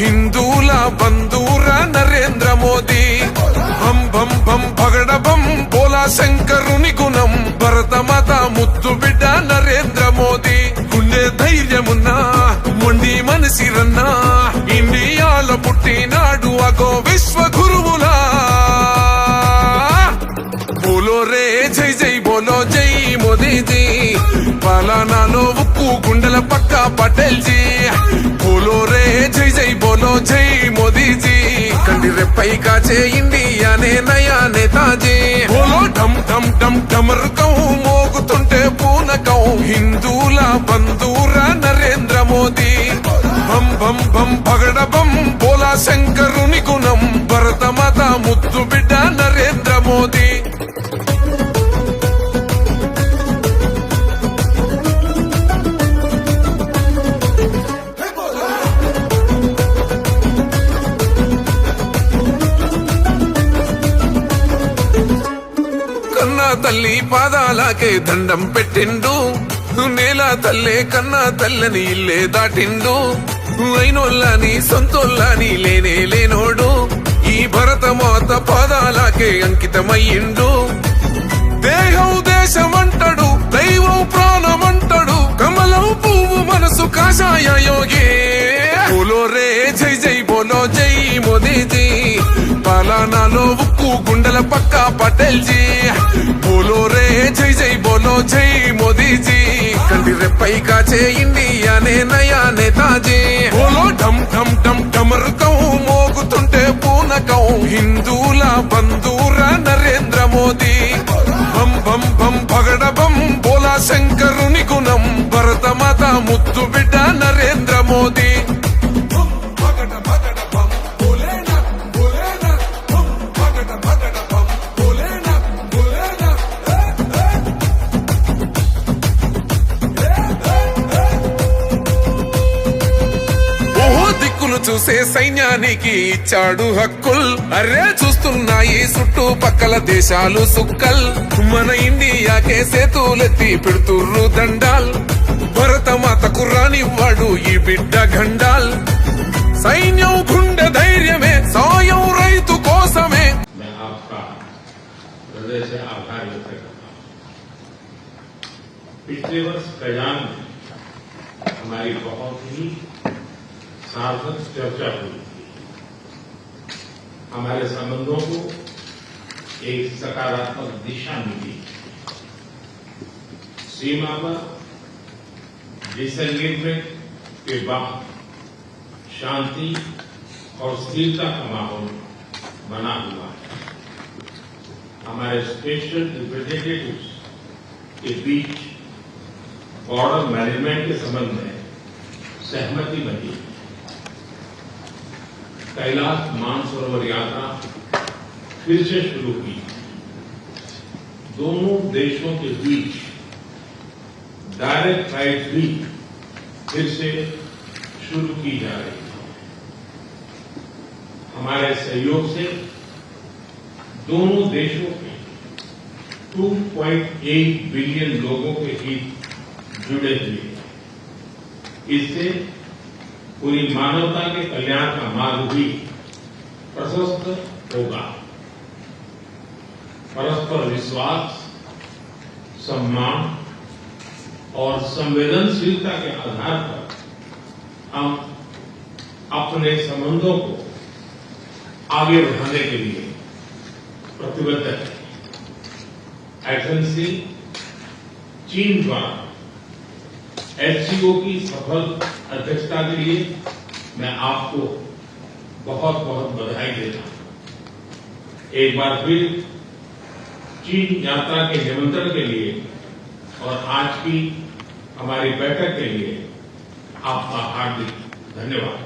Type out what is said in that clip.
హిందూల బంధూర నరేంద్ర మోదీ భం భం భం భగడ భం బోలా శంకరుని గుణం భరతమాత ముద్దు బిడ్డ నరేంద్ర మోదీ గుండె ధైర్యమున్నా మొండి మనసిరన్నా ఇండియాలో పుట్టినాడు అగో విశ్వ గురువులా బోలో రే జై జై బోలో జై మోదీజీ పాలనాలో ఉక్కు గుండెల పక్క పటేల్ జీ బోలో రే జై జై బోలో జై మోదీజీ కండి రెప్పై కాచే ఇండియానే నయా నేతాజీ బోలో ఢమ్ ఢమ్ ఢమ్ ఢమరుకం మోగుతుంటే పూనకం హిందూల బంధూర నరేంద్ర మోదీ భం భం భం భగడ భం బోలా శంకరుని గుణం భరతమాత ముద్దు బిడ్డ నరేంద్ర మోదీ తల్లి పాదాలకే దండం పెట్టిండు నేల తల్లే కన్నా తల్లని ఇల్లే దాటిండు అయినోళ్ళని సొంతోళ్ళని లేనే లేనోడు ఈ భరతమాత పాదాలకే అంకితమయ్యిండు దేహం దేశమంటాడు దైవం ప్రాణమంటాడు కమలం పువ్వు మనసు కాషాయ యోగి బోలో రే జై జై బోలో జై మోదీజీ పాలనాలో ఉక్కు గుండెల పక్క పటేల్ జీ బోలో రే జై జై బోలో జై మోదీజీ కంటి రెప్పై కాచే ఇండియానే నయా నేతాజీ బోలో ఢమ్ ఢమ్ ఢమ్ ఢమరుకం మోగుతుంటే పూనకం హిందూల బంధూర నరేంద్ర మోదీ భం భం భం భగడ భం బోలా శంకరుని గుణం భరతమాత ముద్దు బిడ్డ నరేంద్ర మోదీ చూసే సైన్యానికి ఇచ్చాడు హక్కుల్ అరే చూస్తున్నాయి చుట్టుపక్కల దేశాలు సుక్కల్ మన ఇండియాకే సేతులెత్తి పెడుతుర్రు దండాల్ భరతమాతకు రానివ్వాడు ఈ బిడ్డ గండాల్ సైన్యం గుండె ధైర్యమే సాయం రైతు కోసమే पिछले वर्ष कयान में हमारी बहुत ही सार्थक चर्चा हुई थी। हमारे संबंधों को एक सकारात्मक दिशा मिली। सीमा पर डिसएंगेजमेंट के बाद शांति और स्थिरता का माहौल बना हुआ है। हमारे स्पेशल रिप्रेजेंटेटिव्स के बीच बॉर्डर मैनेजमेंट के संबंध में सहमति बनी। कैलाश मानसरोवर यात्रा फिर से शुरू की। दोनों देशों के बीच डायरेक्ट फ्लाइट भी फिर से शुरू की जा रही है। हमारे सहयोग से दोनों देशों के 2.8 बिलियन लोगों के हित जुड़े हुए हैं। इससे पूरी मानवता के कल्याण का मार्ग भी प्रशस्त होगा। परस्पर विश्वास, सम्मान और संवेदनशीलता के आधार पर हम अपने संबंधों को आगे बढ़ाने के लिए प्रतिबद्ध हैं। एजेंसी चीन द्वारा एचसीओ की सफल अध्यक्षता के लिए मैं आपको बहुत बहुत बधाई देता हूं। एक बार फिर चीन यात्रा के निमंत्रण के लिए और आज की हमारी बैठक के लिए आपका हार्दिक धन्यवाद।